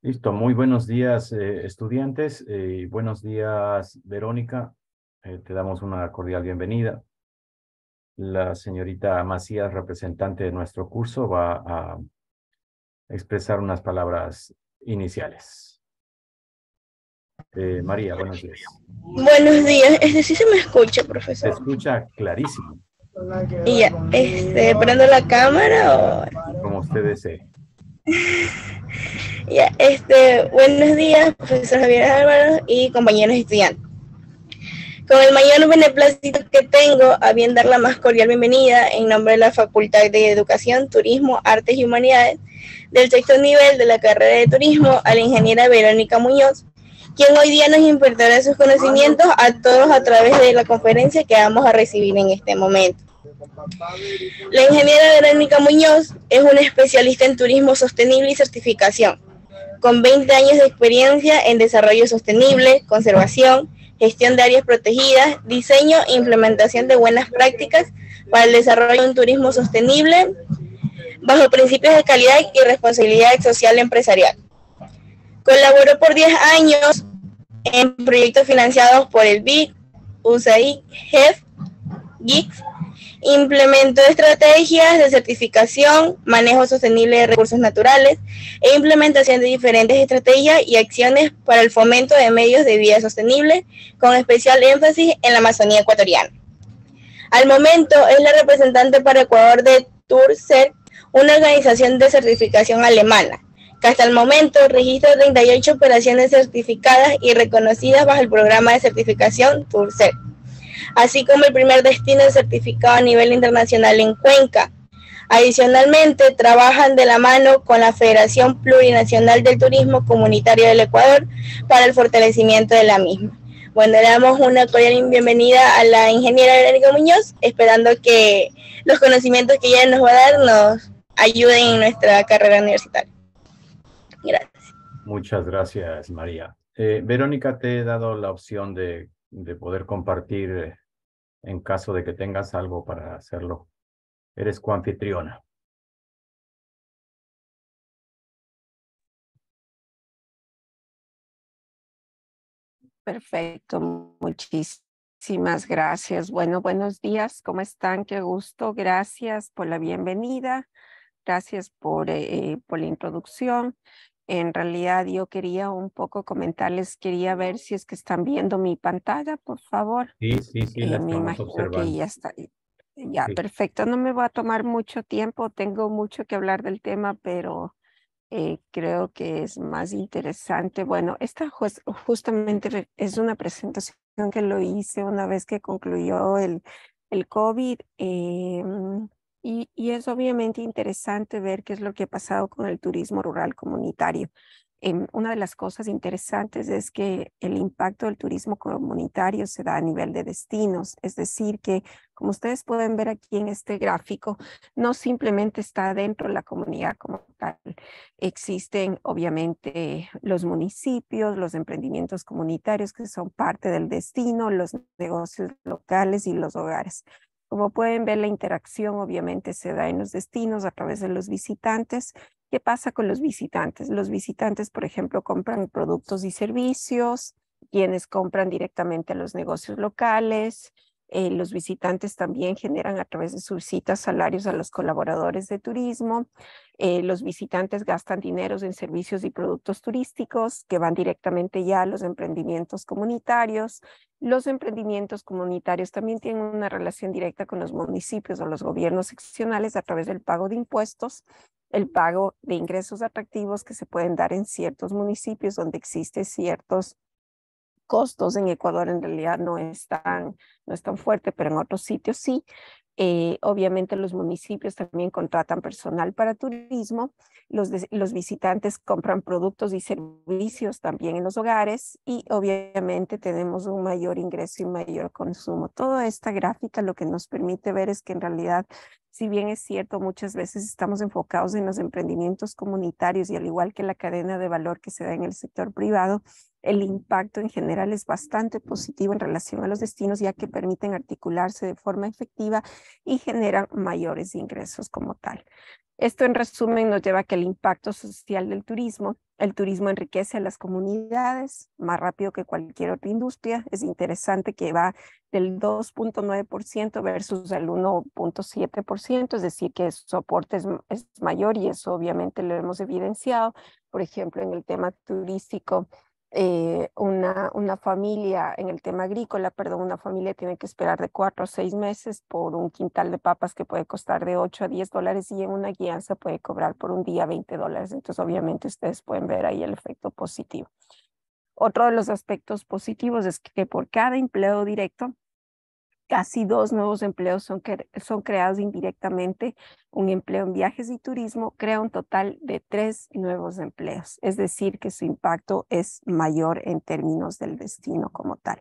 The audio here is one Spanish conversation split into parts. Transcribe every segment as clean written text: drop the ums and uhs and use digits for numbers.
Listo, muy buenos días estudiantes, buenos días Verónica. Te damos una cordial bienvenida. La señorita Macías, representante de nuestro curso, va a expresar unas palabras iniciales. María, buenos días. Buenos días, sí se me escucha, Se profesor. escucha clarísimo, Y ya, prendo la cámara o como usted desee. ya, buenos días, profesor Javier Álvaro y compañeros estudiantes. Con el mayor beneplácito que tengo, a bien dar la más cordial bienvenida en nombre de la Facultad de Educación, Turismo, Artes y Humanidades del sexto nivel de la carrera de Turismo a la ingeniera Verónica Muñoz, quien hoy día nos impartirá sus conocimientos a todos a través de la conferencia que vamos a recibir en este momento. La ingeniera Verónica Muñoz es una especialista en turismo sostenible y certificación, con 20 años de experiencia en desarrollo sostenible, conservación, gestión de áreas protegidas, diseño e implementación de buenas prácticas para el desarrollo de un turismo sostenible bajo principios de calidad y responsabilidad social empresarial. Colaboró por 10 años en proyectos financiados por el BIC, USAID, GEF, GICS. Implementó estrategias de certificación, manejo sostenible de recursos naturales e implementación de diferentes estrategias y acciones para el fomento de medios de vida sostenible, con especial énfasis en la Amazonía ecuatoriana. Al momento es la representante para Ecuador de TURCERT, una organización de certificación alemana, que hasta el momento registra 38 operaciones certificadas y reconocidas bajo el programa de certificación TURCERT, así como el primer destino certificado a nivel internacional en Cuenca. Adicionalmente, trabajan de la mano con la Federación Plurinacional del Turismo Comunitario del Ecuador para el fortalecimiento de la misma. Bueno, le damos una cordial bienvenida a la ingeniera Verónica Muñoz, esperando que los conocimientos que ella nos va a dar nos ayuden en nuestra carrera universitaria. Gracias. Muchas gracias, María. Verónica, te he dado la opción de poder compartir en caso de que tengas algo para hacerlo. Eres coanfitriona. Perfecto, muchísimas gracias. Bueno, buenos días, ¿cómo están? Qué gusto, gracias por la bienvenida, gracias por la introducción. En realidad yo quería un poco comentarles, quería ver si es que están viendo mi pantalla, por favor. Sí, la Me estamos imagino que observando. ya está. Ya, Sí. perfecto, no me va a tomar mucho tiempo, tengo mucho que hablar del tema, pero creo que es más interesante. Bueno, esta justamente es una presentación que lo hice una vez que concluyó el COVID y es obviamente interesante ver qué es lo que ha pasado con el turismo rural comunitario. Una de las cosas interesantes es que el impacto del turismo comunitario se da a nivel de destinos, es decir, que como ustedes pueden ver aquí en este gráfico, no simplemente está dentro de la comunidad como tal. Existen obviamente los municipios, los emprendimientos comunitarios que son parte del destino, los negocios locales y los hogares. Como pueden ver, la interacción obviamente se da en los destinos a través de los visitantes. ¿Qué pasa con los visitantes? Los visitantes, por ejemplo, compran productos y servicios, quienes compran directamente a los negocios locales. Los visitantes también generan a través de sus visitas salarios a los colaboradores de turismo. Los visitantes gastan dineros en servicios y productos turísticos que van directamente ya a los emprendimientos comunitarios. Los emprendimientos comunitarios también tienen una relación directa con los municipios o los gobiernos seccionales a través del pago de impuestos, el pago de ingresos atractivos que se pueden dar en ciertos municipios donde existen ciertos costos. En Ecuador en realidad no es tan fuerte, pero en otros sitios sí. Obviamente los municipios también contratan personal para turismo, los visitantes compran productos y servicios también en los hogares y obviamente tenemos un mayor ingreso y mayor consumo. Toda esta gráfica lo que nos permite ver es que en realidad, si bien es cierto, muchas veces estamos enfocados en los emprendimientos comunitarios y al igual que la cadena de valor que se da en el sector privado, el impacto en general es bastante positivo en relación a los destinos, ya que permiten articularse de forma efectiva y generan mayores ingresos como tal. Esto en resumen nos lleva a que el impacto social del turismo, el turismo enriquece a las comunidades más rápido que cualquier otra industria. Es interesante que va del 2.9% versus el 1.7%, es decir, que su aporte es mayor y eso obviamente lo hemos evidenciado. Por ejemplo, en el tema turístico, una familia, en el tema agrícola, perdón, una familia tiene que esperar de 4 a 6 meses por un quintal de papas que puede costar de 8 a 10 dólares y en una guianza puede cobrar por un día 20 dólares. Entonces, obviamente, ustedes pueden ver ahí el efecto positivo. Otro de los aspectos positivos es que por cada empleo directo, casi 2 nuevos empleos son creados indirectamente. Un empleo en viajes y turismo crea un total de 3 nuevos empleos, es decir, que su impacto es mayor en términos del destino como tal.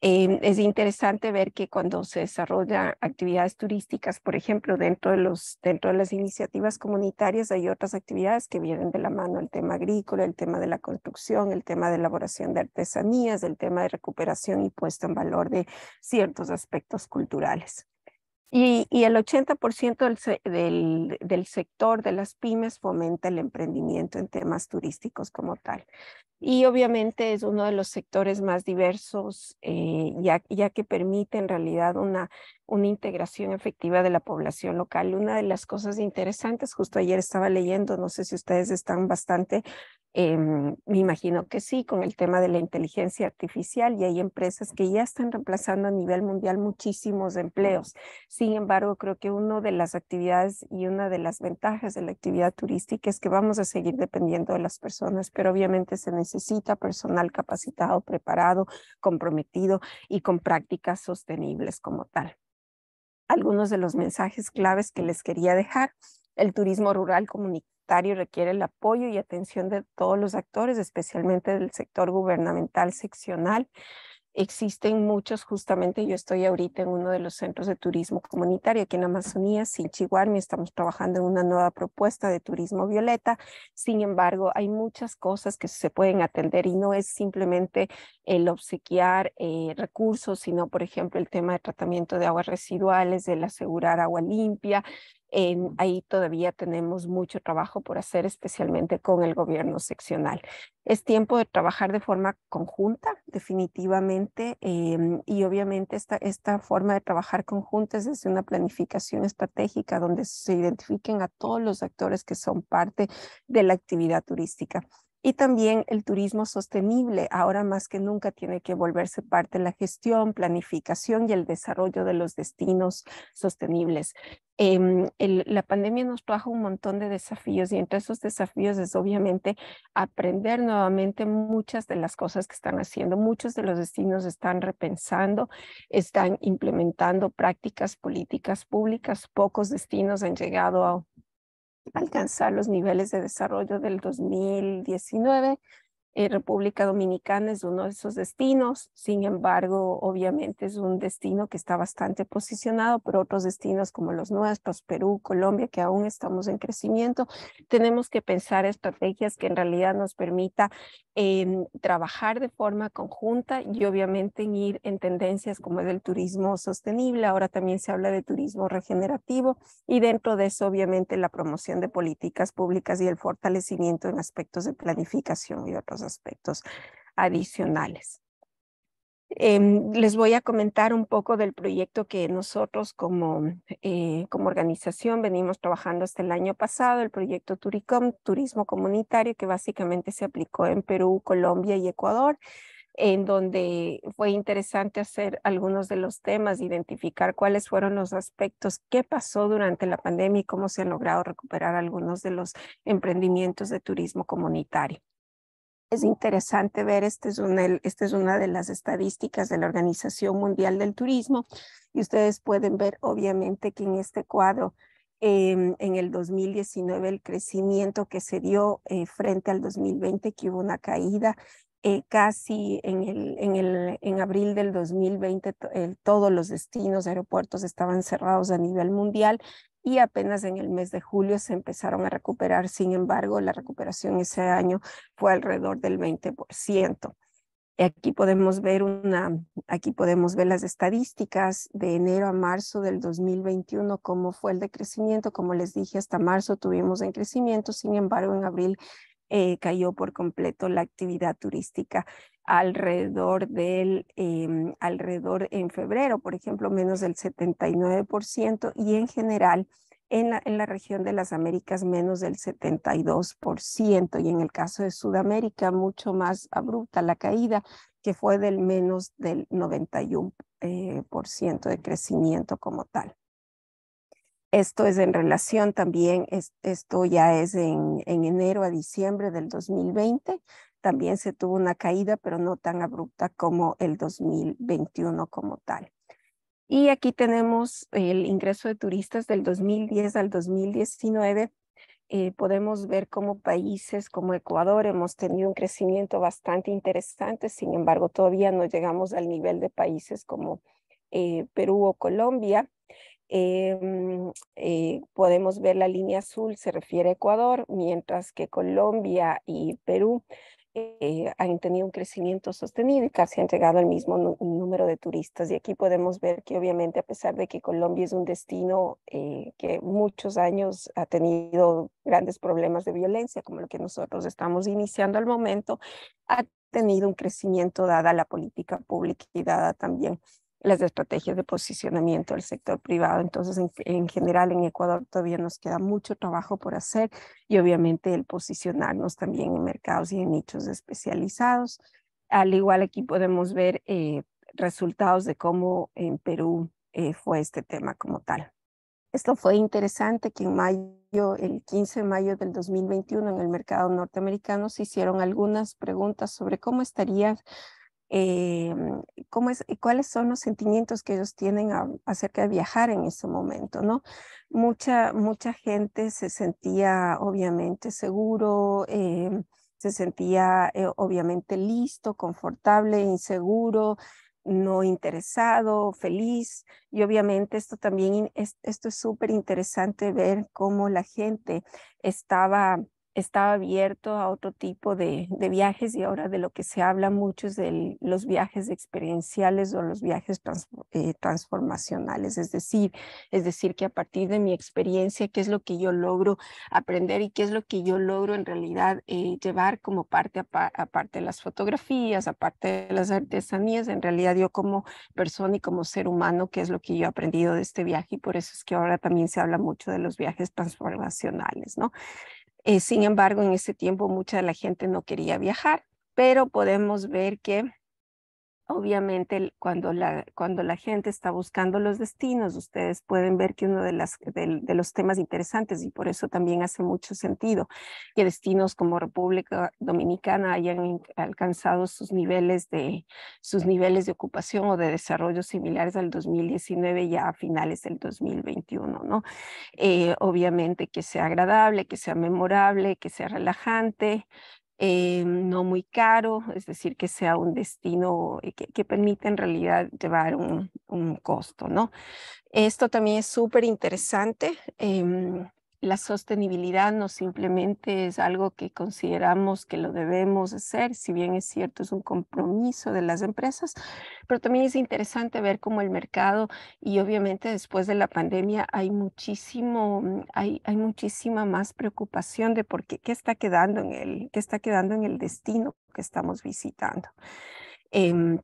Es interesante ver que cuando se desarrollan actividades turísticas, por ejemplo, dentro de las iniciativas comunitarias hay otras actividades que vienen de la mano, el tema agrícola, el tema de la construcción, el tema de elaboración de artesanías, el tema de recuperación y puesta en valor de ciertos aspectos culturales. Y el 80% del sector de las pymes fomenta el emprendimiento en temas turísticos como tal. Y obviamente es uno de los sectores más diversos, ya que permite en realidad una integración efectiva de la población local. Una de las cosas interesantes, justo ayer estaba leyendo, no sé si ustedes están bastante, me imagino que sí, con el tema de la inteligencia artificial, y hay empresas que ya están reemplazando a nivel mundial muchísimos empleos. Sin embargo, creo que una de las actividades y una de las ventajas de la actividad turística es que vamos a seguir dependiendo de las personas, pero obviamente se necesita personal capacitado, preparado, comprometido y con prácticas sostenibles como tal. Algunos de los mensajes claves que les quería dejar: el turismo rural comunitario requiere el apoyo y atención de todos los actores, especialmente del sector gubernamental seccional. Existen muchos, justamente yo estoy ahorita en uno de los centros de turismo comunitario aquí en Amazonía, Sinchiguarmi. Estamos trabajando en una nueva propuesta de turismo violeta. Sin embargo, hay muchas cosas que se pueden atender y no es simplemente el obsequiar recursos, sino por ejemplo el tema de tratamiento de aguas residuales, el asegurar agua limpia. Ahí todavía tenemos mucho trabajo por hacer, especialmente con el gobierno seccional. Es tiempo de trabajar de forma conjunta, definitivamente, y obviamente esta forma de trabajar conjunta es desde una planificación estratégica donde se identifiquen a todos los actores que son parte de la actividad turística. Y también el turismo sostenible, ahora más que nunca, tiene que volverse parte de la gestión, planificación y el desarrollo de los destinos sostenibles. La pandemia nos trajo un montón de desafíos y entre esos desafíos es obviamente aprender nuevamente muchas de las cosas que están haciendo. Muchos de los destinos están repensando, están implementando prácticas políticas públicas. Pocos destinos han llegado a alcanzar los niveles de desarrollo del 2019. República Dominicana es uno de esos destinos. Sin embargo, obviamente es un destino que está bastante posicionado, pero otros destinos como los nuestros, Perú, Colombia, que aún estamos en crecimiento, tenemos que pensar estrategias que en realidad nos permita trabajar de forma conjunta y obviamente ir en tendencias como es el turismo sostenible. Ahora también se habla de turismo regenerativo y dentro de eso obviamente la promoción de políticas públicas y el fortalecimiento en aspectos de planificación y otros aspectos adicionales. Les voy a comentar un poco del proyecto que nosotros como organización venimos trabajando hasta el año pasado, el proyecto Turicom, Turismo Comunitario, que básicamente se aplicó en Perú, Colombia y Ecuador, en donde fue interesante hacer algunos de los temas, identificar cuáles fueron los aspectos, qué pasó durante la pandemia y cómo se han logrado recuperar algunos de los emprendimientos de turismo comunitario. Es interesante ver, esta es una de las estadísticas de la Organización Mundial del Turismo y ustedes pueden ver obviamente que en este cuadro en el 2019 el crecimiento que se dio frente al 2020, que hubo una caída casi en abril del 2020 todos los destinos, aeropuertos estaban cerrados a nivel mundial y apenas en el mes de julio se empezaron a recuperar. Sin embargo, la recuperación ese año fue alrededor del 20%. Aquí podemos ver las estadísticas de enero a marzo del 2021, cómo fue el decrecimiento. Como les dije, hasta marzo tuvimos en crecimiento, sin embargo, en abril cayó por completo la actividad turística alrededor en febrero, por ejemplo, menos del 79%, y en general en la región de las Américas menos del 72%, y en el caso de Sudamérica mucho más abrupta la caída, que fue del menos del 91% de crecimiento como tal. Esto es en relación también, esto ya es en enero a diciembre del 2020, también se tuvo una caída, pero no tan abrupta como el 2021 como tal. Y aquí tenemos el ingreso de turistas del 2010 al 2019. Podemos ver cómo países como Ecuador hemos tenido un crecimiento bastante interesante, sin embargo todavía no llegamos al nivel de países como Perú o Colombia. Podemos ver la línea azul, se refiere a Ecuador, mientras que Colombia y Perú han tenido un crecimiento sostenido y casi han llegado al mismo número de turistas. Y aquí podemos ver que obviamente a pesar de que Colombia es un destino que muchos años ha tenido grandes problemas de violencia, como lo que nosotros estamos iniciando al momento, ha tenido un crecimiento dada la política pública y dada también las estrategias de posicionamiento del sector privado. Entonces, en general, en Ecuador todavía nos queda mucho trabajo por hacer y obviamente el posicionarnos también en mercados y en nichos especializados. Al igual, aquí podemos ver resultados de cómo en Perú fue este tema como tal. Esto fue interesante que en mayo, el 15 de mayo del 2021, en el mercado norteamericano se hicieron algunas preguntas sobre cómo estaría cuáles son los sentimientos que ellos tienen acerca de viajar en ese momento, ¿no? Mucha gente se sentía obviamente seguro, se sentía obviamente listo, confortable, inseguro, no interesado, feliz. Y obviamente esto también, esto es súper interesante ver cómo la gente estaba abierto a otro tipo de viajes, y ahora de lo que se habla mucho es de los viajes experienciales o los viajes transformacionales, es decir que a partir de mi experiencia, qué es lo que yo logro aprender y qué es lo que yo logro en realidad llevar como parte, aparte de las fotografías, aparte de las artesanías, en realidad yo como persona y como ser humano, qué es lo que yo he aprendido de este viaje, y por eso es que ahora también se habla mucho de los viajes transformacionales, ¿no? Sin embargo, en ese tiempo mucha de la gente no quería viajar, pero podemos ver que obviamente cuando la gente está buscando los destinos, ustedes pueden ver que uno de los temas interesantes, y por eso también hace mucho sentido que destinos como República Dominicana hayan alcanzado sus niveles de ocupación o de desarrollo similares al 2019 ya a finales del 2021, ¿no? Obviamente que sea agradable, que sea memorable, que sea relajante, no muy caro, es decir, que sea un destino que permita en realidad llevar un costo, ¿no? Esto también es súper interesante. La sostenibilidad no simplemente es algo que consideramos que lo debemos hacer, si bien es cierto, es un compromiso de las empresas, pero también es interesante ver cómo el mercado, y obviamente después de la pandemia hay muchísima más preocupación de qué está quedando en el destino que estamos visitando.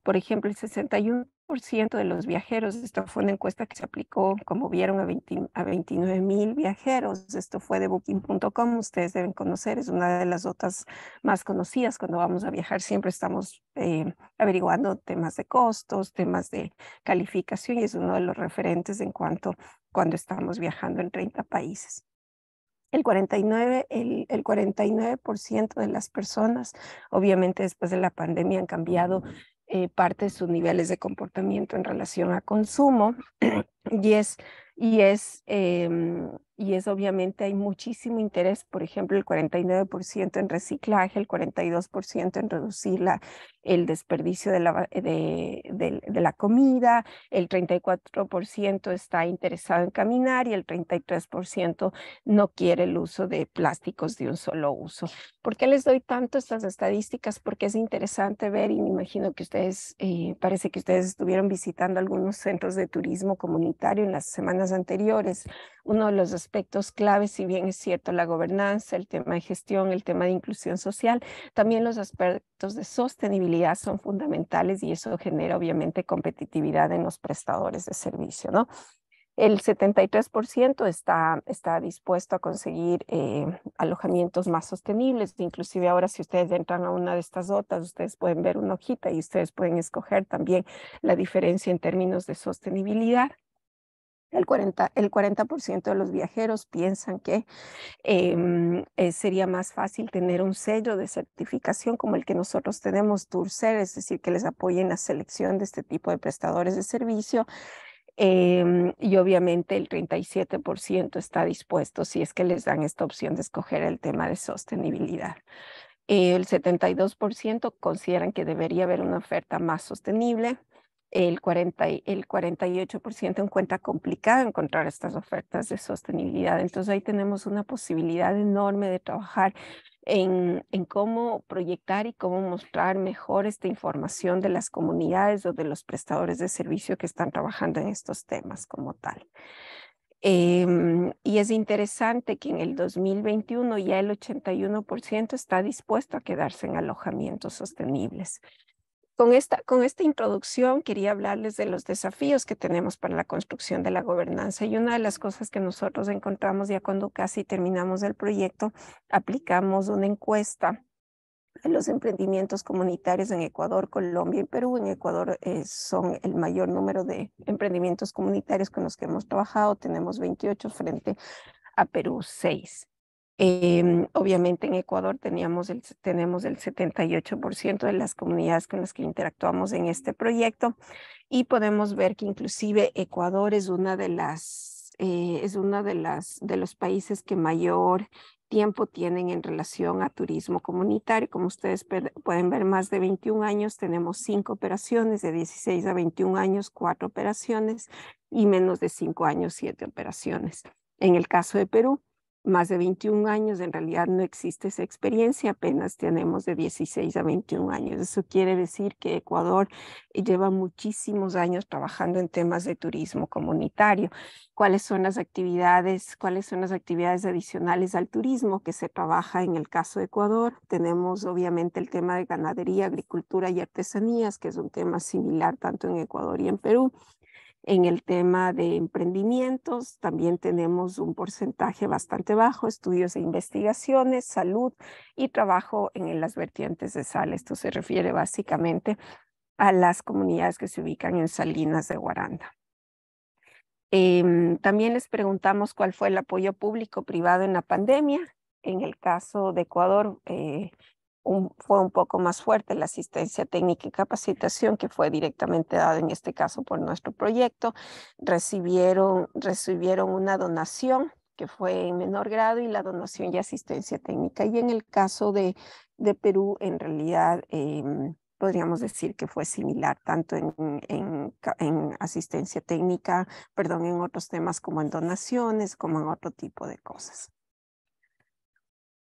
Por ejemplo, el 61% de los viajeros, esto fue una encuesta que se aplicó, como vieron, a 29,000 viajeros. Esto fue de Booking.com, ustedes deben conocer, es una de las otras más conocidas. Cuando vamos a viajar siempre estamos averiguando temas de costos, temas de calificación, y es uno de los referentes cuando estamos viajando en 30 países. El 49% de las personas, obviamente después de la pandemia, han cambiado parte de sus niveles de comportamiento en relación a consumo, y es y es obviamente hay muchísimo interés, por ejemplo, el 49% en reciclaje, el 42% en reducir el desperdicio de la comida, el 34% está interesado en caminar y el 33% no quiere el uso de plásticos de un solo uso. ¿Por qué les doy tanto estas estadísticas? Porque es interesante ver, y me imagino que ustedes, parece que ustedes estuvieron visitando algunos centros de turismo comunitario en las semanas anteriores. Uno de los aspectos claves, si bien es cierto la gobernanza, el tema de gestión, el tema de inclusión social, también los aspectos de sostenibilidad son fundamentales y eso genera obviamente competitividad en los prestadores de servicio, ¿no? El 73% está dispuesto a conseguir alojamientos más sostenibles. Inclusive ahora si ustedes entran a una de estas notas, ustedes pueden ver una hojita y ustedes pueden escoger también la diferencia en términos de sostenibilidad. El 40% de los viajeros piensan que sería más fácil tener un sello de certificación como el que nosotros tenemos, Turcer, es decir, que les apoyen la selección de este tipo de prestadores de servicio. Y obviamente el 37% está dispuesto si es que les dan esta opción de escoger el tema de sostenibilidad. El 72% consideran que debería haber una oferta más sostenible. El 48% encuentra complicado encontrar estas ofertas de sostenibilidad. Entonces ahí tenemos una posibilidad enorme de trabajar en cómo proyectar y cómo mostrar mejor esta información de las comunidades o de los prestadores de servicio que están trabajando en estos temas como tal. Y es interesante que en el 2021 ya el 81% está dispuesto a quedarse en alojamientos sostenibles. Con esta introducción quería hablarles de los desafíos que tenemos para la construcción de la gobernanza y una de las cosas que nosotros encontramos ya cuando casi terminamos el proyecto, aplicamos una encuesta a los emprendimientos comunitarios en Ecuador, Colombia y Perú. En Ecuador son el mayor número de emprendimientos comunitarios con los que hemos trabajado, tenemos 28 frente a Perú 6. Obviamente en Ecuador tenemos el 78% de las comunidades con las que interactuamos en este proyecto y podemos ver que inclusive Ecuador es una de los países que mayor tiempo tienen en relación a turismo comunitario. Como ustedes pueden ver, más de 21 años, tenemos 5 operaciones, de 16 a 21 años, 4 operaciones y menos de 5 años, 7 operaciones. En el caso de Perú, más de 21 años, en realidad no existe esa experiencia, apenas tenemos de 16 a 21 años. Eso quiere decir que Ecuador lleva muchísimos años trabajando en temas de turismo comunitario. ¿Cuáles son las actividades adicionales al turismo que se trabaja en el caso de Ecuador? Tenemos obviamente el tema de ganadería, agricultura y artesanías, que es un tema similar tanto en Ecuador y en Perú. En el tema de emprendimientos también tenemos un porcentaje bastante bajo, estudios e investigaciones, salud y trabajo en las vertientes de sal. Esto se refiere básicamente a las comunidades que se ubican en Salinas de Guaranda. También les preguntamos cuál fue el apoyo público-privado en la pandemia. En el caso de Ecuador, fue un poco más fuerte la asistencia técnica y capacitación que fue directamente dada en este caso por nuestro proyecto. Recibieron una donación que fue en menor grado y la donación y asistencia técnica. Y en el caso de Perú, en realidad podríamos decir que fue similar tanto en asistencia técnica, en otros temas como en donaciones, como en otro tipo de cosas.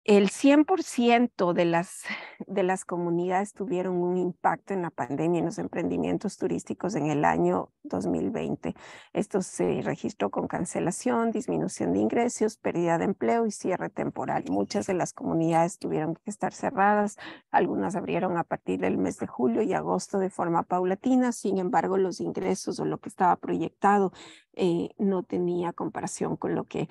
El 100% de las comunidades tuvieron un impacto en la pandemia en los emprendimientos turísticos en el año 2020. Esto se registró con cancelación, disminución de ingresos, pérdida de empleo y cierre temporal. Muchas de las comunidades tuvieron que estar cerradas, algunas abrieron a partir del mes de julio y agosto de forma paulatina. Sin embargo, los ingresos o lo que estaba proyectado no tenía comparación con lo que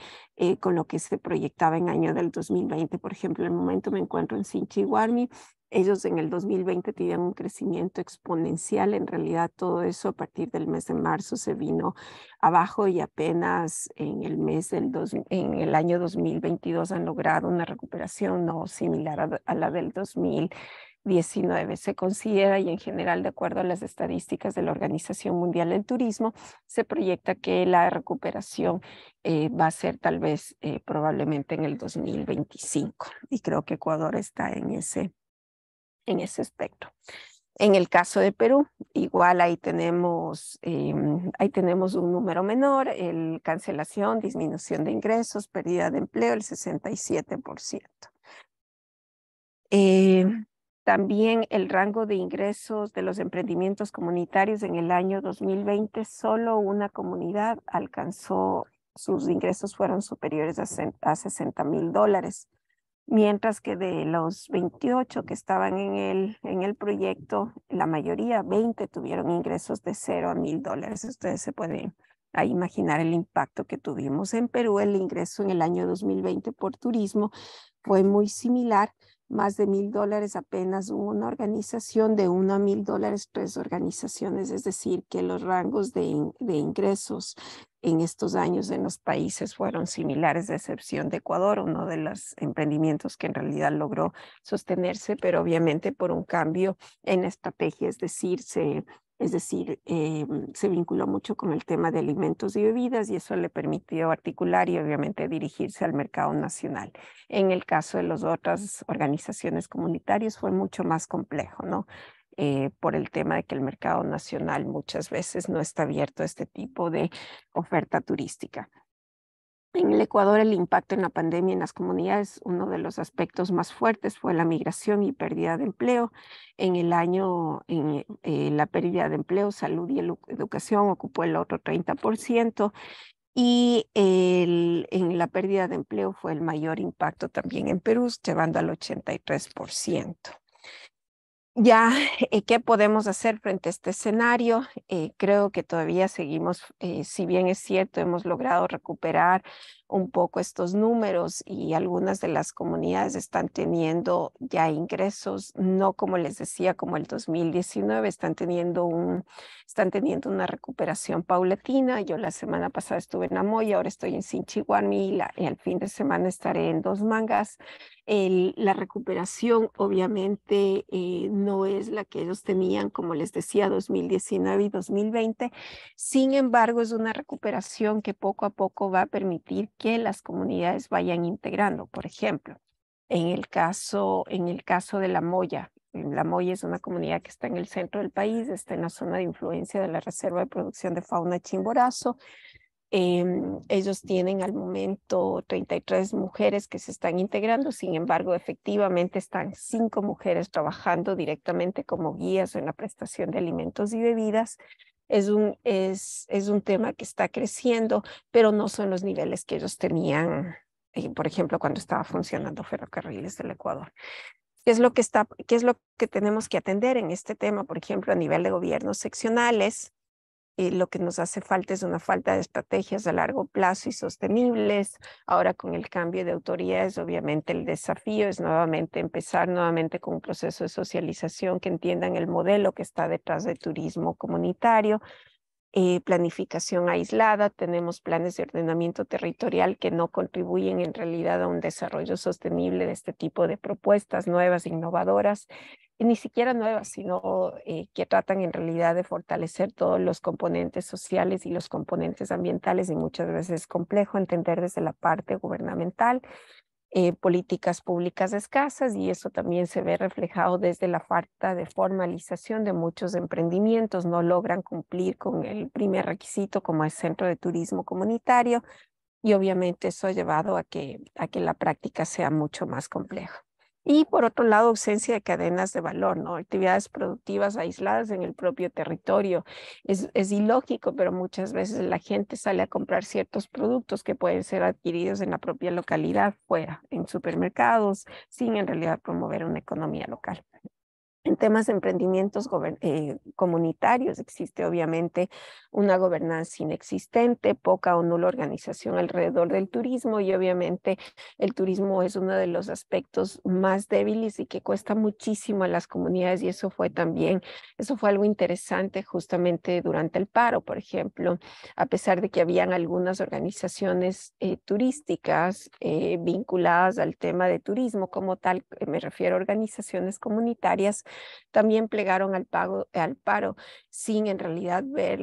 se proyectaba en año del 2020. Por ejemplo, en el momento me encuentro en Sinchi Guarmi. Ellos en el 2020 tenían un crecimiento exponencial. En realidad todo eso a partir del mes de marzo se vino abajo y apenas en el año 2022 han logrado una recuperación no similar a la del 2019. 2019. Se considera, y en general de acuerdo a las estadísticas de la Organización Mundial del Turismo, se proyecta que la recuperación va a ser tal vez probablemente en el 2025. Y creo que Ecuador está en ese espectro. En el caso de Perú, igual ahí tenemos un número menor, cancelación, disminución de ingresos, pérdida de empleo, el 67%. También el rango de ingresos de los emprendimientos comunitarios en el año 2020, solo una comunidad alcanzó, sus ingresos fueron superiores a $60,000. Mientras que de los 28 que estaban en el proyecto, la mayoría, 20, tuvieron ingresos de $0 a $1,000. Ustedes se pueden ahí imaginar el impacto que tuvimos. En Perú, el ingreso en el año 2020 por turismo fue muy similar, más de $1,000 apenas una organización, de $1 a $1,000 3 organizaciones, es decir, que los rangos de ingresos en estos años en los países fueron similares, a excepción de Ecuador, uno de los emprendimientos que en realidad logró sostenerse, pero obviamente por un cambio en la estrategia, es decir, se vinculó mucho con el tema de alimentos y bebidas, y eso le permitió articular y obviamente dirigirse al mercado nacional. En el caso de las otras organizaciones comunitarias fue mucho más complejo, ¿no? Por el tema de que el mercado nacional muchas veces no está abierto a este tipo de oferta turística. En el Ecuador, el impacto en la pandemia en las comunidades, uno de los aspectos más fuertes fue la migración y pérdida de empleo. En el año, la pérdida de empleo, salud y educación ocupó el otro 30%. Y en la pérdida de empleo fue el mayor impacto también en Perú, llevando al 83%. Ya, ¿qué podemos hacer frente a este escenario? Creo que todavía seguimos, si bien es cierto, hemos logrado recuperar un poco estos números y algunas de las comunidades están teniendo ya ingresos, no como les decía, como el 2019, están teniendo una recuperación paulatina. Yo la semana pasada estuve en Amoy, ahora estoy en Sinchiguami y al fin de semana estaré en Dos Mangas. La recuperación obviamente no es la que ellos tenían, como les decía, 2019 y 2020. Sin embargo, es una recuperación que poco a poco va a permitir que las comunidades vayan integrando. Por ejemplo, en el caso de La Moya. La Moya es una comunidad que está en el centro del país, está en la zona de influencia de la Reserva de Producción de Fauna Chimborazo. Ellos tienen al momento 33 mujeres que se están integrando, sin embargo, efectivamente están 5 mujeres trabajando directamente como guías en la prestación de alimentos y bebidas. Es un tema que está creciendo, pero no son los niveles que ellos tenían, por ejemplo, cuando estaba funcionando Ferrocarriles del Ecuador. ¿Qué es lo que tenemos que atender en este tema? Por ejemplo, a nivel de gobiernos seccionales, lo que nos hace falta es una falta de estrategias a largo plazo y sostenibles. Ahora con el cambio de autoridades, obviamente el desafío es empezar nuevamente con un proceso de socialización que entiendan el modelo que está detrás del turismo comunitario. Planificación aislada, tenemos planes de ordenamiento territorial que no contribuyen en realidad a un desarrollo sostenible de este tipo de propuestas nuevas, innovadoras, y ni siquiera nuevas, sino que tratan en realidad de fortalecer todos los componentes sociales y los componentes ambientales, y muchas veces es complejo entender desde la parte gubernamental. Políticas públicas escasas, y eso también se ve reflejado desde la falta de formalización de muchos emprendimientos. No logran cumplir con el primer requisito como es centro de turismo comunitario, y obviamente eso ha llevado a que la práctica sea mucho más compleja. Y por otro lado, ausencia de cadenas de valor, ¿no? Actividades productivas aisladas en el propio territorio. Es ilógico, pero muchas veces la gente sale a comprar ciertos productos que pueden ser adquiridos en la propia localidad, fuera, en supermercados, sin en realidad promover una economía local. En temas de emprendimientos comunitarios existe obviamente una gobernanza inexistente, poca o nula organización alrededor del turismo y obviamente el turismo es uno de los aspectos más débiles y que cuesta muchísimo a las comunidades y eso fue algo interesante justamente durante el paro, por ejemplo, a pesar de que habían algunas organizaciones turísticas vinculadas al tema de turismo como tal, me refiero a organizaciones comunitarias, también plegaron al paro, sin en realidad ver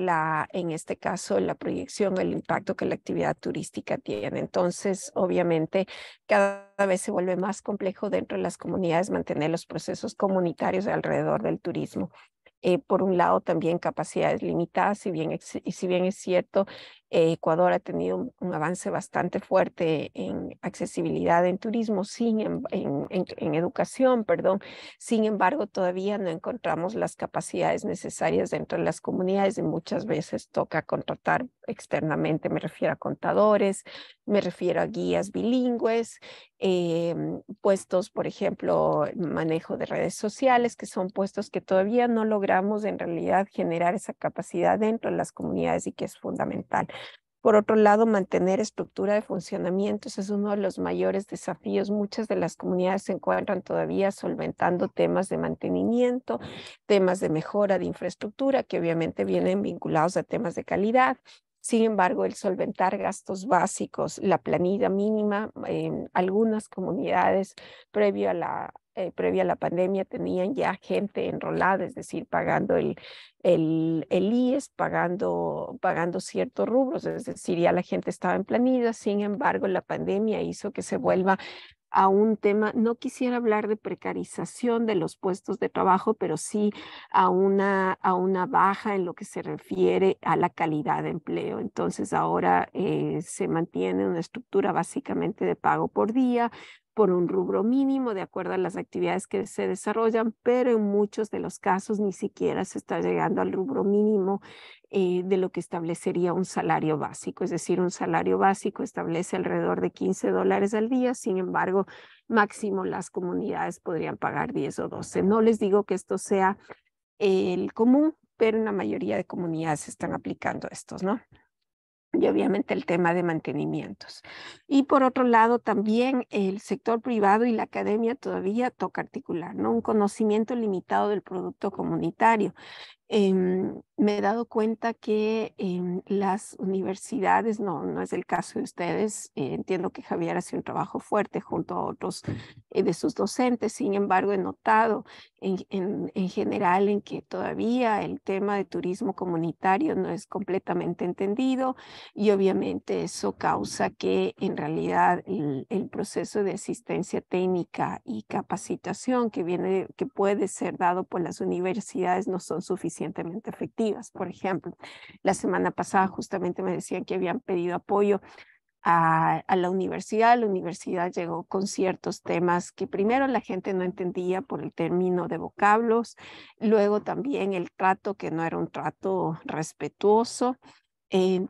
en este caso, la proyección, el impacto que la actividad turística tiene. Entonces, obviamente, cada vez se vuelve más complejo dentro de las comunidades mantener los procesos comunitarios alrededor del turismo. Por un lado, también capacidades limitadas, si bien es cierto, Ecuador ha tenido un avance bastante fuerte en accesibilidad en turismo, en educación, perdón. Sin embargo, todavía no encontramos las capacidades necesarias dentro de las comunidades y muchas veces toca contratar externamente, me refiero a contadores, me refiero a guías bilingües, puestos, por ejemplo, manejo de redes sociales, que son puestos que todavía no logramos en realidad generar esa capacidad dentro de las comunidades y que es fundamental. Por otro lado, mantener estructura de funcionamiento, ese es uno de los mayores desafíos. Muchas de las comunidades se encuentran todavía solventando temas de mantenimiento, temas de mejora de infraestructura, que obviamente vienen vinculados a temas de calidad. Sin embargo, el solventar gastos básicos, la planilla mínima, en algunas comunidades previo a la pandemia tenían ya gente enrolada, es decir, pagando el IES, pagando ciertos rubros, es decir, ya la gente estaba en planilla. Sin embargo, la pandemia hizo que se vuelva a un tema, no quisiera hablar de precarización de los puestos de trabajo, pero sí a una baja en lo que se refiere a la calidad de empleo. Entonces ahora se mantiene una estructura básicamente de pago por día, por un rubro mínimo, de acuerdo a las actividades que se desarrollan, pero en muchos de los casos ni siquiera se está llegando al rubro mínimo de lo que establecería un salario básico. Es decir, un salario básico establece alrededor de $15 al día, sin embargo, máximo las comunidades podrían pagar 10 o 12. No les digo que esto sea el común, pero en la mayoría de comunidades se están aplicando estos, ¿no? Y obviamente el tema de mantenimientos. Y por otro lado, también el sector privado y la academia todavía toca articular, ¿no? Un conocimiento limitado del producto comunitario. Me he dado cuenta que las universidades, no es el caso de ustedes, entiendo que Javier hace un trabajo fuerte junto a otros de sus docentes. Sin embargo, he notado en general en que todavía el tema de turismo comunitario no es completamente entendido y obviamente eso causa que en realidad el proceso de asistencia técnica y capacitación que puede ser dado por las universidades no son suficientemente efectivas. Por ejemplo, la semana pasada justamente me decían que habían pedido apoyo a la universidad llegó con ciertos temas que primero la gente no entendía por el término de vocablos, luego también el trato que no era un trato respetuoso.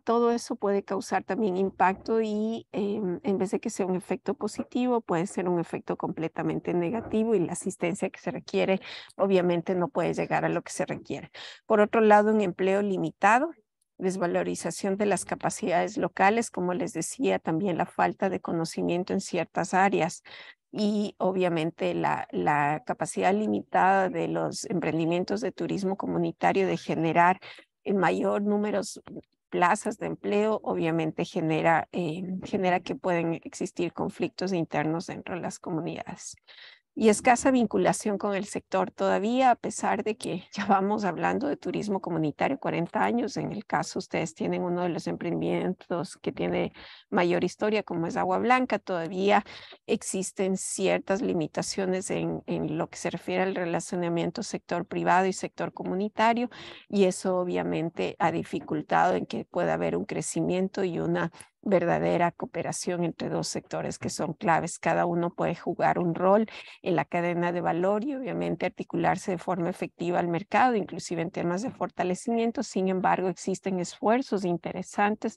Todo eso puede causar también impacto y en vez de que sea un efecto positivo, puede ser un efecto completamente negativo y la asistencia que se requiere obviamente no puede llegar a lo que se requiere. Por otro lado, un empleo limitado, desvalorización de las capacidades locales, como les decía, también la falta de conocimiento en ciertas áreas y obviamente la capacidad limitada de los emprendimientos de turismo comunitario de generar en mayor número plazas de empleo, obviamente genera que pueden existir conflictos internos dentro de las comunidades. Y escasa vinculación con el sector todavía, a pesar de que ya vamos hablando de turismo comunitario 40 años. En el caso, ustedes tienen uno de los emprendimientos que tiene mayor historia, como es Agua Blanca. Todavía existen ciertas limitaciones en lo que se refiere al relacionamiento sector privado y sector comunitario, y eso obviamente ha dificultado en que pueda haber un crecimiento y una verdadera cooperación entre dos sectores que son claves. Cada uno puede jugar un rol en la cadena de valor y obviamente articularse de forma efectiva al mercado, inclusive en temas de fortalecimiento. Sin embargo, existen esfuerzos interesantes,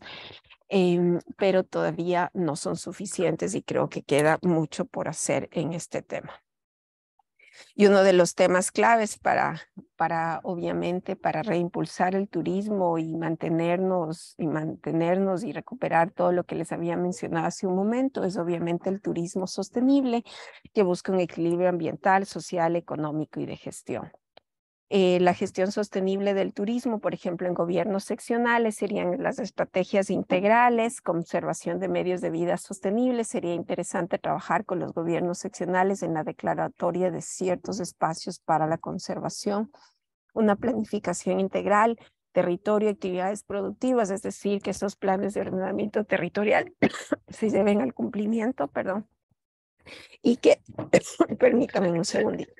pero todavía no son suficientes y creo que queda mucho por hacer en este tema. Y uno de los temas claves obviamente, para reimpulsar el turismo y mantenernos y recuperar todo lo que les había mencionado hace un momento es obviamente el turismo sostenible, que busca un equilibrio ambiental, social, económico y de gestión. La gestión sostenible del turismo, por ejemplo, en gobiernos seccionales serían las estrategias integrales, conservación de medios de vida sostenibles. Sería interesante trabajar con los gobiernos seccionales en la declaratoria de ciertos espacios para la conservación, una planificación integral, territorio, actividades productivas, es decir, que esos planes de ordenamiento territorial se lleven al cumplimiento, perdón, y que, permítame un segundito.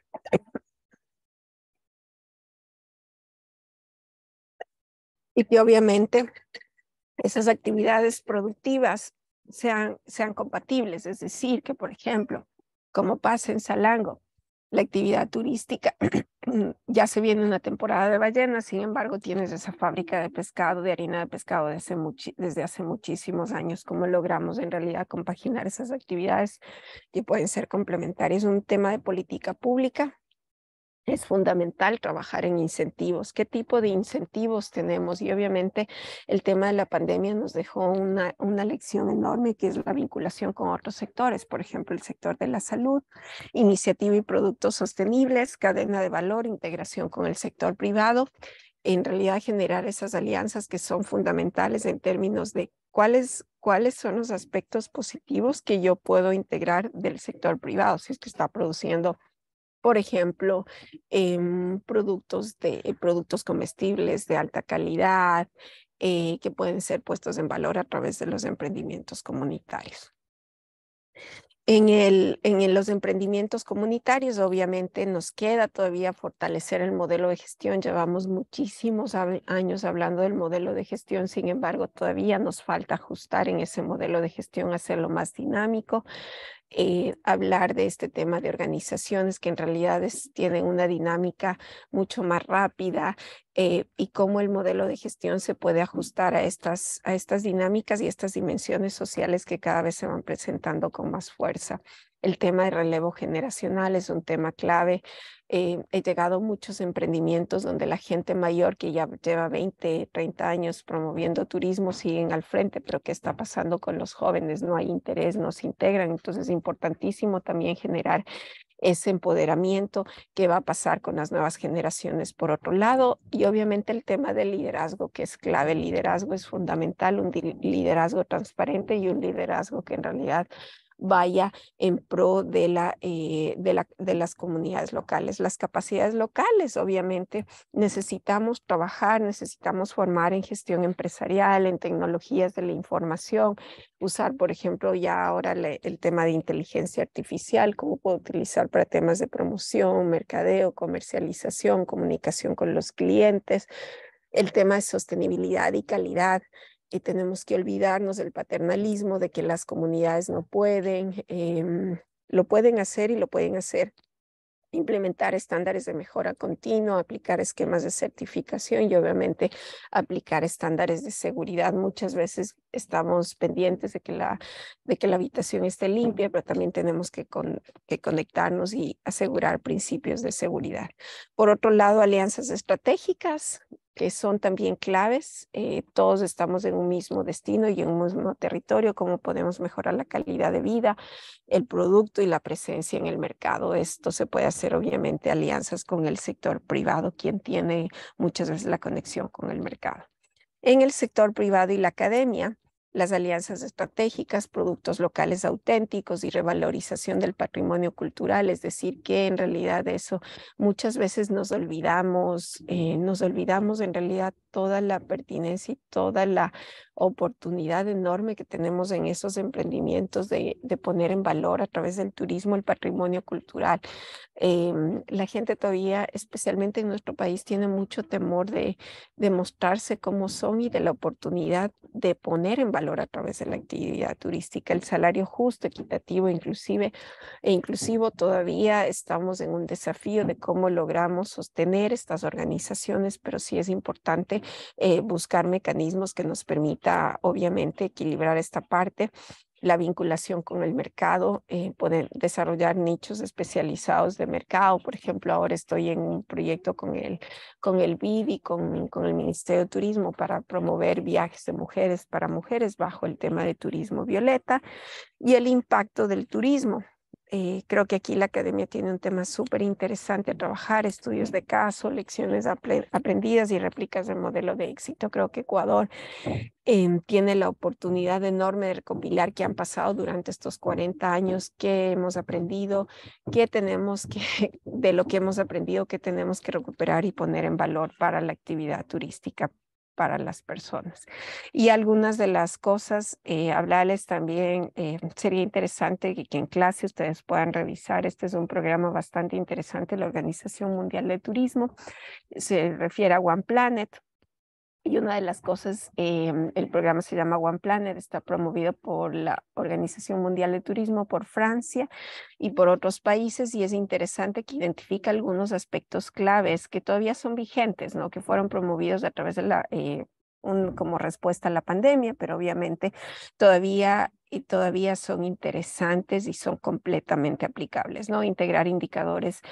Y que obviamente esas actividades productivas sean compatibles, es decir, que por ejemplo, como pasa en Salango, la actividad turística, ya se viene una temporada de ballenas, sin embargo tienes esa fábrica de pescado, de harina de pescado desde hace muchísimos años. ¿Cómo logramos en realidad compaginar esas actividades que pueden ser complementarias? Un tema de política pública. Es fundamental trabajar en incentivos. ¿Qué tipo de incentivos tenemos? Y obviamente el tema de la pandemia nos dejó una lección enorme, que es la vinculación con otros sectores, por ejemplo, el sector de la salud, iniciativa y productos sostenibles, cadena de valor, integración con el sector privado. En realidad generar esas alianzas que son fundamentales en términos de cuáles son los aspectos positivos que yo puedo integrar del sector privado, si es que está produciendo, por ejemplo, productos comestibles de alta calidad, que pueden ser puestos en valor a través de los emprendimientos comunitarios. En los emprendimientos comunitarios, obviamente, nos queda todavía fortalecer el modelo de gestión. Llevamos muchísimos años hablando del modelo de gestión, sin embargo, todavía nos falta ajustar en ese modelo de gestión, hacerlo más dinámico. Hablar de este tema de organizaciones que en realidad tienen una dinámica mucho más rápida, y cómo el modelo de gestión se puede ajustar a estas dinámicas y estas dimensiones sociales que cada vez se van presentando con más fuerza. El tema de relevo generacional es un tema clave. He llegado a muchos emprendimientos donde la gente mayor que ya lleva 20, 30 años promoviendo turismo siguen al frente, pero ¿qué está pasando con los jóvenes? No hay interés, no se integran. Entonces es importantísimo también generar ese empoderamiento. ¿Qué va a pasar con las nuevas generaciones por otro lado? Y obviamente el tema del liderazgo, que es clave. El liderazgo es fundamental, un liderazgo transparente y un liderazgo que en realidad vaya en pro de las comunidades locales. Las capacidades locales, obviamente, necesitamos trabajar, necesitamos formar en gestión empresarial, en tecnologías de la información, usar, por ejemplo, ya ahora el tema de inteligencia artificial, cómo puedo utilizar para temas de promoción, mercadeo, comercialización, comunicación con los clientes, el tema de sostenibilidad y calidad. Y tenemos que olvidarnos del paternalismo, de que las comunidades no pueden, lo pueden hacer y lo pueden hacer. Implementar estándares de mejora continua, aplicar esquemas de certificación y obviamente aplicar estándares de seguridad. Muchas veces estamos pendientes de que la habitación esté limpia, pero también tenemos que conectarnos y asegurar principios de seguridad. Por otro lado, alianzas estratégicas, que son también claves. Todos estamos en un mismo destino y en un mismo territorio. ¿Cómo podemos mejorar la calidad de vida, el producto y la presencia en el mercado? Esto se puede hacer obviamente alianzas con el sector privado, quien tiene muchas veces la conexión con el mercado. En el sector privado y la academia, las alianzas estratégicas, productos locales auténticos y revalorización del patrimonio cultural, es decir, que en realidad eso muchas veces nos olvidamos en realidad toda la pertinencia y toda la oportunidad enorme que tenemos en esos emprendimientos de poner en valor a través del turismo el patrimonio cultural. La gente todavía, especialmente en nuestro país, tiene mucho temor de mostrarse como son y de la oportunidad de poner en valor a través de la actividad turística el salario justo, equitativo, inclusivo. Todavía estamos en un desafío de cómo logramos sostener estas organizaciones, pero sí es importante buscar mecanismos que nos permita, obviamente, equilibrar esta parte. la vinculación con el mercado, poder desarrollar nichos especializados de mercado. Por ejemplo, ahora estoy en un proyecto con el BID y con el Ministerio de Turismo para promover viajes de mujeres para mujeres bajo el tema de turismo violeta y el impacto del turismo. Creo que aquí la academia tiene un tema súper interesante a trabajar, estudios de caso, lecciones aprendidas y réplicas del modelo de éxito. Creo que Ecuador tiene la oportunidad enorme de recopilar qué han pasado durante estos 40 años, qué hemos aprendido, qué tenemos que, de lo que hemos aprendido, qué tenemos que recuperar y poner en valor para la actividad turística para las personas. Y algunas de las cosas, hablarles también, sería interesante que en clase ustedes puedan revisar. Este es un programa bastante interesante de la Organización Mundial de Turismo. Se refiere a One Planet. Y una de las cosas, el programa se llama One Planet, está promovido por la Organización Mundial de Turismo, por Francia y por otros países, y es interesante que identifica algunos aspectos claves que todavía son vigentes, ¿no? Que fueron promovidos a través de como respuesta a la pandemia, pero obviamente todavía son interesantes y son completamente aplicables, ¿no? Integrar indicadores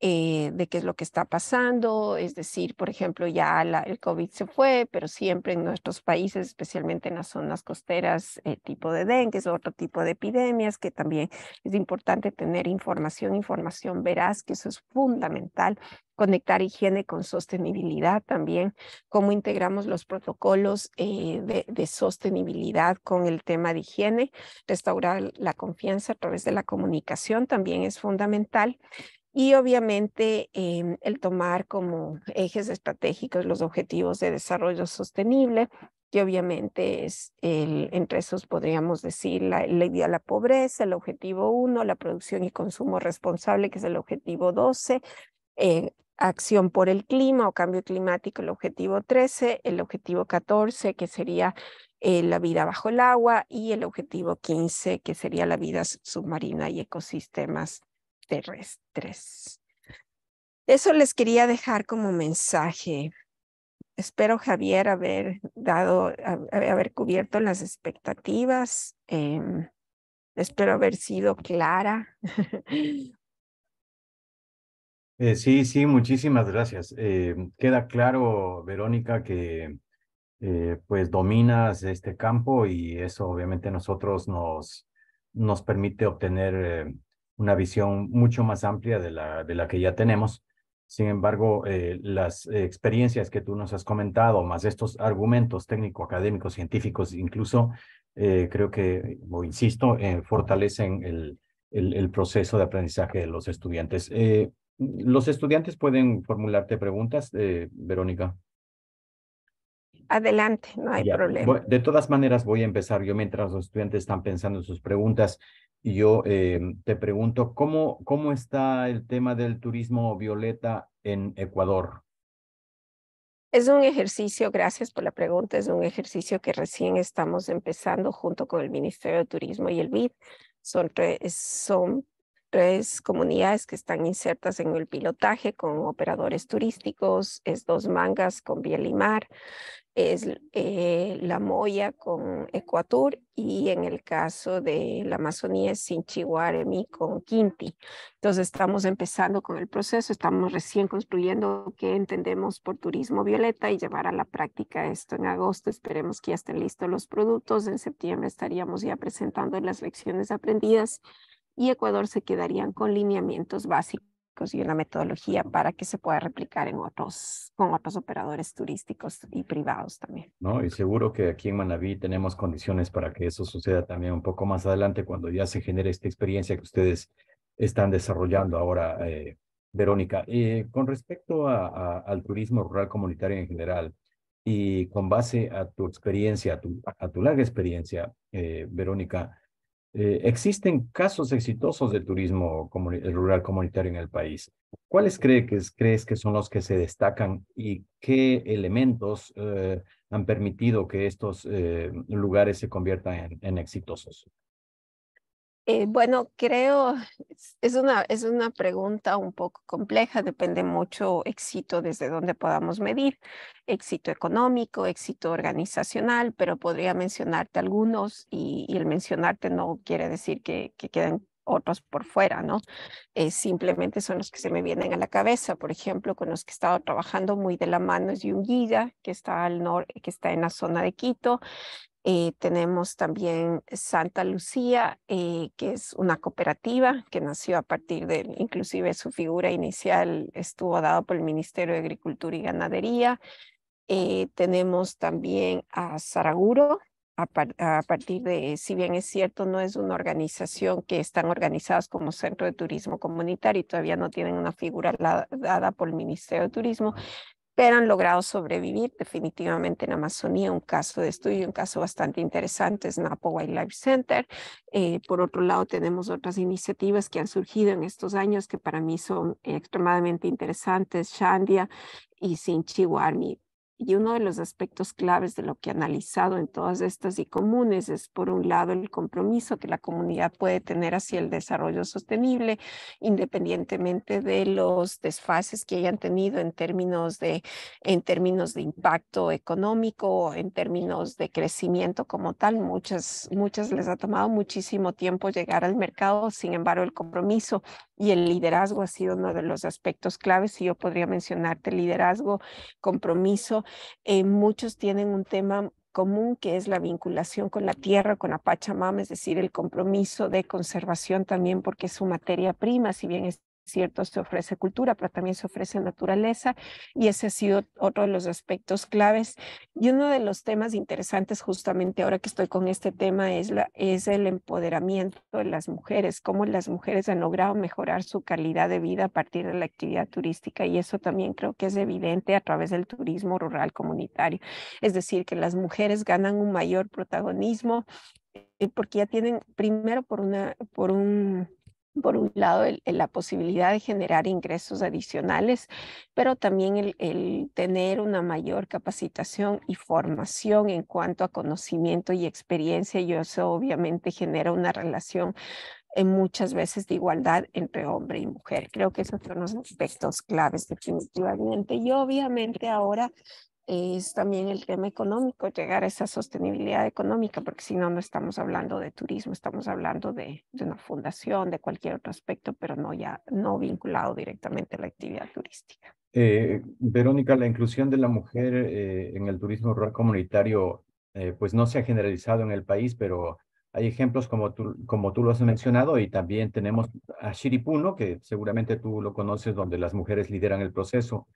de qué es lo que está pasando, es decir, por ejemplo, ya el COVID se fue, pero siempre en nuestros países, especialmente en las zonas costeras, tipo de dengue o otro tipo de epidemias, que también es importante tener información veraz, que eso es fundamental. Conectar higiene con sostenibilidad también, cómo integramos los protocolos de sostenibilidad con el tema de higiene, restaurar la confianza a través de la comunicación también es fundamental. Y obviamente el tomar como ejes estratégicos los objetivos de desarrollo sostenible, que obviamente es entre esos podríamos decir la ley a la pobreza, el objetivo 1, la producción y consumo responsable, que es el objetivo 12, acción por el clima o cambio climático, el objetivo 13, el objetivo 14, que sería la vida bajo el agua, y el objetivo 15, que sería la vida submarina y ecosistemas terrestres. Eso les quería dejar como mensaje. Espero, Javier, haber cubierto las expectativas. Espero haber sido clara. Sí, sí, muchísimas gracias. Queda claro, Verónica, que pues dominas este campo y eso obviamente nosotros nos permite obtener una visión mucho más amplia de la que ya tenemos. Sin embargo, las experiencias que tú nos has comentado, más estos argumentos técnico-académicos, científicos, incluso creo que, o insisto, fortalecen el proceso de aprendizaje de los estudiantes. Los estudiantes pueden formularte preguntas, Verónica. Adelante, no hay Ya, problema. de todas maneras voy a empezar yo mientras los estudiantes están pensando en sus preguntas y yo te pregunto, ¿cómo está el tema del turismo violeta en Ecuador? Es un ejercicio, gracias por la pregunta, es un ejercicio que recién estamos empezando junto con el Ministerio de Turismo y el BID. Son tres comunidades que están insertas en el pilotaje con operadores turísticos, es Dos Mangas con Bielimar, es La Moya con Ecuatur, y en el caso de la Amazonía es Sinchihuaremi con Quinti. Entonces estamos empezando con el proceso, estamos recién construyendo qué entendemos por turismo violeta y llevar a la práctica esto en agosto. Esperemos que ya estén listos los productos. En septiembre estaríamos ya presentando las lecciones aprendidas y Ecuador se quedarían con lineamientos básicos y una metodología para que se pueda replicar con otros operadores turísticos y privados también. ¿No? Y seguro que aquí en Manabí tenemos condiciones para que eso suceda también un poco más adelante cuando ya se genere esta experiencia que ustedes están desarrollando ahora, Verónica. Con respecto al turismo rural comunitario en general y con base a tu experiencia, a tu larga experiencia, Verónica, existen casos exitosos de turismo rural comunitario en el país. ¿Cuáles crees que son los que se destacan y qué elementos han permitido que estos lugares se conviertan en exitosos? Bueno, creo, es una pregunta un poco compleja, depende mucho éxito desde donde podamos medir, éxito económico, éxito organizacional, pero podría mencionarte algunos y el mencionarte no quiere decir que queden otros por fuera, ¿no? Simplemente son los que se me vienen a la cabeza. Por ejemplo, con los que he estado trabajando muy de la mano es Yunguilla, que está al norte, que está en la zona de Quito. Tenemos también Santa Lucía, que es una cooperativa que nació a partir de, inclusive su figura inicial estuvo dada por el Ministerio de Agricultura y Ganadería. Tenemos también a Saraguro, a partir de, si bien es cierto, no es una organización que están organizadas como centro de turismo comunitario y todavía no tienen una figura dada por el Ministerio de Turismo, pero han logrado sobrevivir definitivamente en Amazonía. Un caso de estudio, un caso bastante interesante es Napo Wildlife Center. Por otro lado, tenemos otras iniciativas que han surgido en estos años que para mí son extremadamente interesantes, Shandia y Sinchiwarmi. Y uno de los aspectos claves de lo que he analizado en todas estas y comunes es, por un lado, el compromiso que la comunidad puede tener hacia el desarrollo sostenible, independientemente de los desfases que hayan tenido en términos de impacto económico, en términos de crecimiento como tal. Muchas les ha tomado muchísimo tiempo llegar al mercado, sin embargo, el compromiso y el liderazgo ha sido uno de los aspectos claves y yo podría mencionarte liderazgo, compromiso. Muchos tienen un tema común que es la vinculación con la tierra, con la Pachamama, es decir, el compromiso de conservación también porque es su materia prima, si bien es cierto, se ofrece cultura, pero también se ofrece naturaleza y ese ha sido otro de los aspectos claves. Y uno de los temas interesantes justamente ahora que estoy con este tema es el empoderamiento de las mujeres, cómo las mujeres han logrado mejorar su calidad de vida a partir de la actividad turística y eso también creo que es evidente a través del turismo rural comunitario. Es decir, que las mujeres ganan un mayor protagonismo porque ya tienen primero por un lado, la posibilidad de generar ingresos adicionales, pero también el tener una mayor capacitación y formación en cuanto a conocimiento y experiencia, y eso obviamente genera una relación en muchas veces de igualdad entre hombre y mujer. Creo que esos son los aspectos claves definitivamente. Y obviamente ahora es también el tema económico, llegar a esa sostenibilidad económica, porque si no, no estamos hablando de turismo, estamos hablando de una fundación, de cualquier otro aspecto, pero no ya no vinculado directamente a la actividad turística. Verónica, la inclusión de la mujer en el turismo rural comunitario, pues no se ha generalizado en el país, pero hay ejemplos como tú lo has mencionado y también tenemos a Shiripuno, que seguramente tú lo conoces, donde las mujeres lideran el proceso.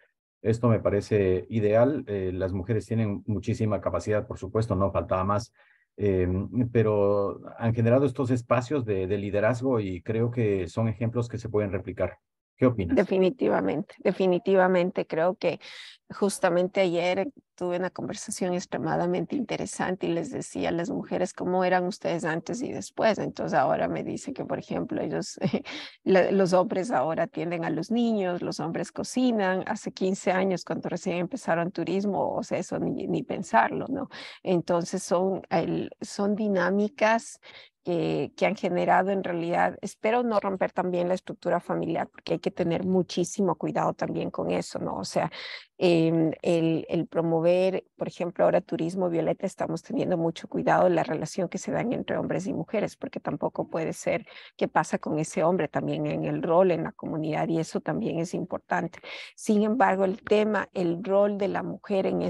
Esto me parece ideal. Las mujeres tienen muchísima capacidad, por supuesto, no faltaba más, eh, pero han generado estos espacios de liderazgo y creo que son ejemplos que se pueden replicar. ¿Qué opinas? Definitivamente, definitivamente creo que justamente ayer tuve una conversación extremadamente interesante y les decía a las mujeres cómo eran ustedes antes y después. Entonces ahora me dice que, por ejemplo, ellos, los hombres ahora atienden a los niños, los hombres cocinan. Hace 15 años, cuando recién empezaron turismo, o sea, eso ni pensarlo, ¿no? Entonces son dinámicas que han generado en realidad, espero no romper también la estructura familiar, porque hay que tener muchísimo cuidado también con eso, ¿no? O sea, el promover, por ejemplo, ahora turismo violeta, estamos teniendo mucho cuidado en la relación que se dan entre hombres y mujeres, porque tampoco puede ser qué pasa con ese hombre también en el rol, en la comunidad, y eso también es importante. Sin embargo, el rol de la mujer en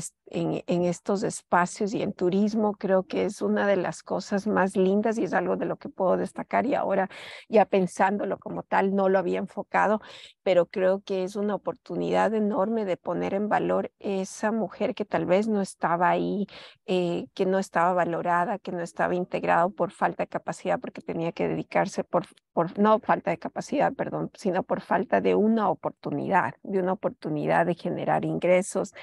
estos espacios y en turismo, creo que es una de las cosas más lindas y es algo de lo que puedo destacar y ahora ya pensándolo como tal, no lo había enfocado, pero creo que es una oportunidad enorme de poner en valor esa mujer que tal vez no estaba ahí, que no estaba valorada, que no estaba integrado por falta de capacidad, porque tenía que dedicarse no falta de capacidad, perdón, sino por falta de una oportunidad de generar ingresos,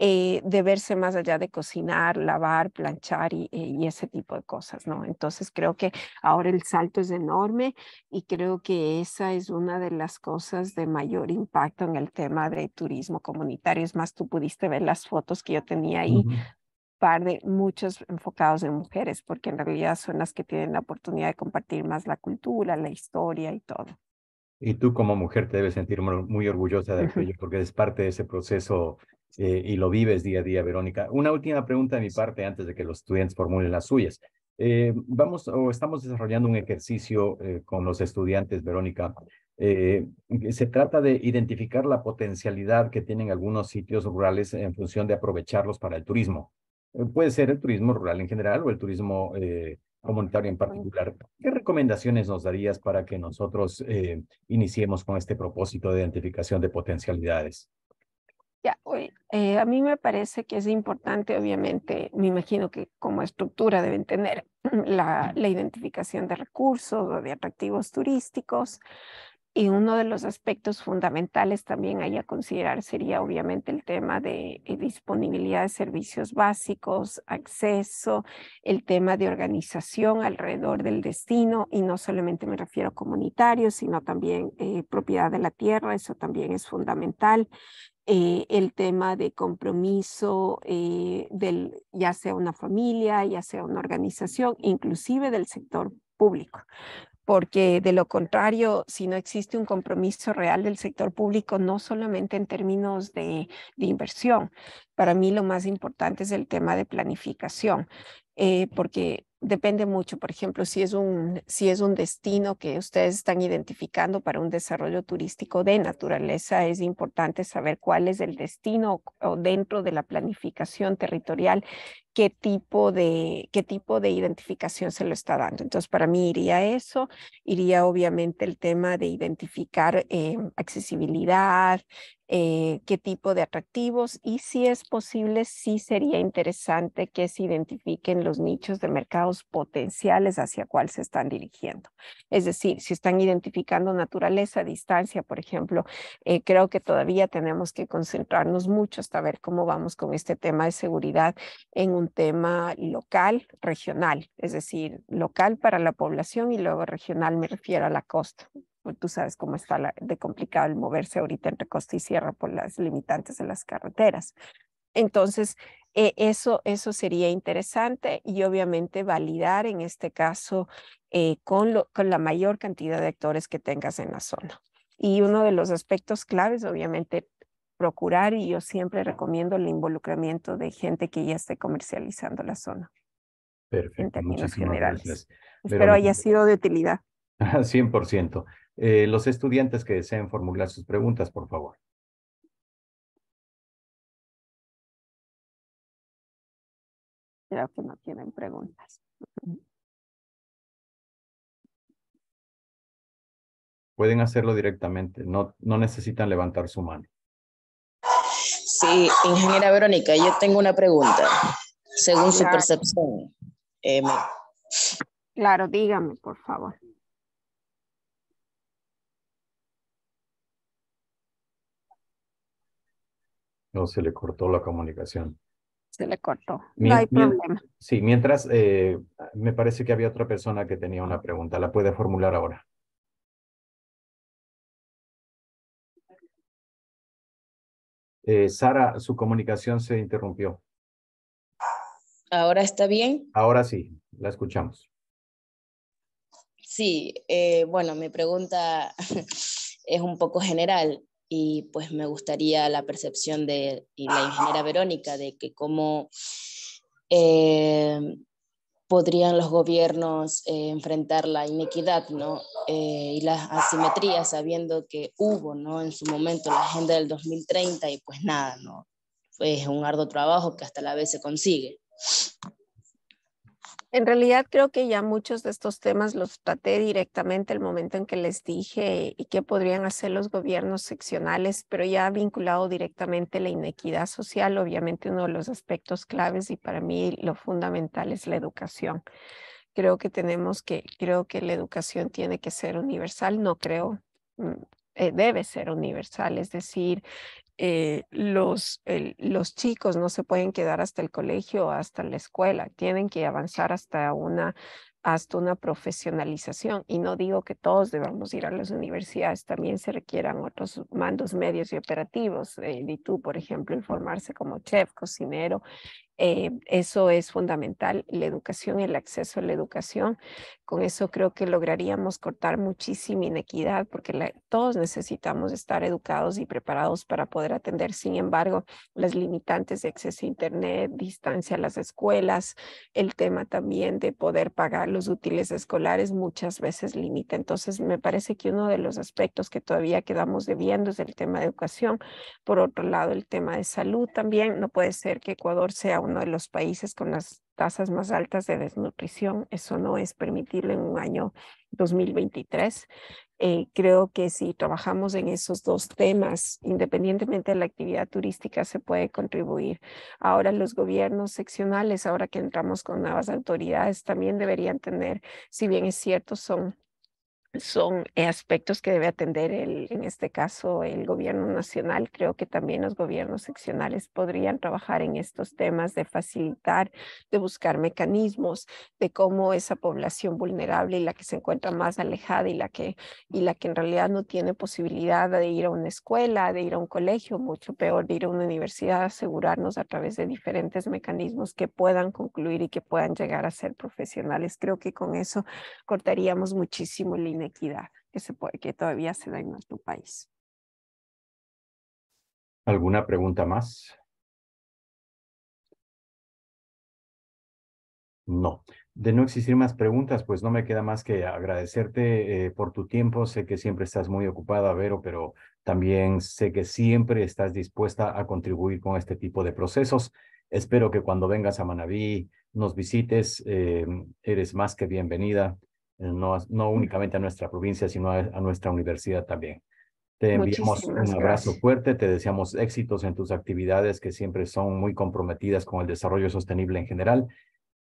de verse más allá de cocinar, lavar, planchar y ese tipo de cosas, ¿no? Entonces creo que ahora el salto es enorme y creo que esa es una de las cosas de mayor impacto en el tema de turismo comunitario. Es más, tú pudiste ver las fotos que yo tenía ahí. Ujú. par de muchos enfocados en mujeres, porque en realidad son las que tienen la oportunidad de compartir más la cultura, la historia y todo. Y tú como mujer te debes sentir muy orgullosa de aquello porque es parte de ese proceso y lo vives día a día, Verónica. Una última pregunta de mi parte antes de que los estudiantes formulen las suyas. Estamos desarrollando un ejercicio con los estudiantes, Verónica. Se trata de identificar la potencialidad que tienen algunos sitios rurales en función de aprovecharlos para el turismo. Puede ser el turismo rural en general o el turismo comunitario en particular. ¿Qué recomendaciones nos darías para que nosotros iniciemos con este propósito de identificación de potencialidades? Ya, a mí me parece que es importante, obviamente, me imagino que como estructura deben tener la identificación de recursos o de atractivos turísticos. Y uno de los aspectos fundamentales también ahí a considerar sería obviamente el tema de disponibilidad de servicios básicos, acceso, el tema de organización alrededor del destino, y no solamente me refiero a comunitarios, sino también propiedad de la tierra, eso también es fundamental. El tema de compromiso ya sea una familia, ya sea una organización, inclusive del sector público, porque de lo contrario, si no existe un compromiso real del sector público, no solamente en términos de inversión, para mí lo más importante es el tema de planificación, porque depende mucho, por ejemplo, si es un destino que ustedes están identificando para un desarrollo turístico de naturaleza, es importante saber cuál es el destino o dentro de la planificación territorial, qué tipo de identificación se lo está dando. Entonces, para mí iría eso, iría obviamente el tema de identificar accesibilidad, qué tipo de atractivos, y si es posible, sí sería interesante que se identifiquen los nichos de mercados potenciales hacia cuál se están dirigiendo. Es decir, si están identificando naturaleza, distancia, por ejemplo, creo que todavía tenemos que concentrarnos mucho hasta ver cómo vamos con este tema de seguridad en un tema local, regional, es decir, local para la población y luego regional me refiero a la costa. Tú sabes cómo está de complicado el moverse ahorita entre costa y sierra por las limitantes de las carreteras. Entonces, eso sería interesante, y obviamente validar en este caso con la mayor cantidad de actores que tengas en la zona. Y uno de los aspectos claves, obviamente, procurar, y yo siempre recomiendo el involucramiento de gente que ya esté comercializando la zona, en Perfecto, términos muchísimas generales. gracias, Espero Verónica. haya sido de utilidad. 100%. Los estudiantes que deseen formular sus preguntas, por favor. Creo que no tienen preguntas. Pueden hacerlo directamente, no necesitan levantar su mano. Sí, ingeniera Verónica, yo tengo una pregunta. Según su percepción, Claro, dígame, por favor. No se le cortó la comunicación. Se le cortó. No hay problema. Sí, mientras me parece que había otra persona que tenía una pregunta. ¿La puede formular ahora? Sara, su comunicación se interrumpió. ¿ahora está bien? Ahora sí, la escuchamos. Sí, bueno, mi pregunta es un poco general y pues me gustaría la percepción de la ingeniera Verónica de que cómo podrían los gobiernos enfrentar la inequidad, ¿no? Y las asimetrías, sabiendo que hubo, ¿no? En su momento la Agenda del 2030 y pues nada, ¿no? Es un arduo trabajo que hasta la vez se consigue. En realidad creo que ya muchos de estos temas los traté directamente el momento en que les dije y qué podrían hacer los gobiernos seccionales, pero ya vinculado directamente la inequidad social, obviamente uno de los aspectos claves y para mí lo fundamental es la educación. Creo que la educación tiene que ser universal, debe ser universal, es decir, los chicos no se pueden quedar hasta el colegio o hasta la escuela, tienen que avanzar hasta una profesionalización. Y no digo que todos debamos ir a las universidades, también se requieran otros mandos medios y operativos. Y tú, por ejemplo, el formarse como chef, cocinero, Eso es fundamental, la educación, el acceso a la educación. Con eso creo que lograríamos cortar muchísima inequidad porque todos necesitamos estar educados y preparados para poder atender. Sin embargo, las limitantes de acceso a Internet, distancia a las escuelas, el tema también de poder pagar los útiles escolares muchas veces limita. Entonces, me parece que uno de los aspectos que todavía quedamos debiendo es el tema de educación. Por otro lado, el tema de salud también. No puede ser que Ecuador sea uno de los países con las tasas más altas de desnutrición. Eso no es permitible en un año 2023. Creo que si trabajamos en esos dos temas, independientemente de la actividad turística, se puede contribuir. Ahora los gobiernos seccionales, ahora que entramos con nuevas autoridades, también deberían tener, si bien es cierto, son aspectos que debe atender en este caso el gobierno nacional. Creo que también los gobiernos seccionales podrían trabajar en estos temas de facilitar, de buscar mecanismos de cómo esa población vulnerable y la que se encuentra más alejada y la que en realidad no tiene posibilidad de ir a una escuela, de ir a un colegio, mucho peor de ir a una universidad, asegurarnos a través de diferentes mecanismos que puedan concluir y que puedan llegar a ser profesionales. Creo que con eso cortaríamos muchísimo la inequidad que todavía se da en nuestro país. ¿Alguna pregunta más? No. De no existir más preguntas, pues no me queda más que agradecerte por tu tiempo. Sé que siempre estás muy ocupada, Vero, pero también sé que siempre estás dispuesta a contribuir con este tipo de procesos. Espero que cuando vengas a Manabí nos visites. Eres más que bienvenida, no únicamente a nuestra provincia, sino a nuestra universidad también. Te enviamos un Muchísimas abrazo gracias. fuerte, te deseamos éxitos en tus actividades que siempre son muy comprometidas con el desarrollo sostenible en general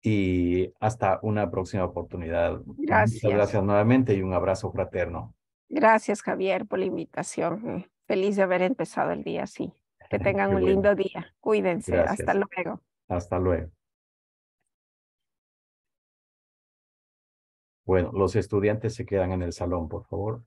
y hasta una próxima oportunidad. Muchas Gracias. gracias nuevamente y un abrazo fraterno. Gracias, Javier, por la invitación. Feliz de haber empezado el día así. Que tengan Qué un bueno. lindo día. Cuídense. Hasta Gracias. luego. Hasta luego. Bueno, los estudiantes se quedan en el salón, por favor.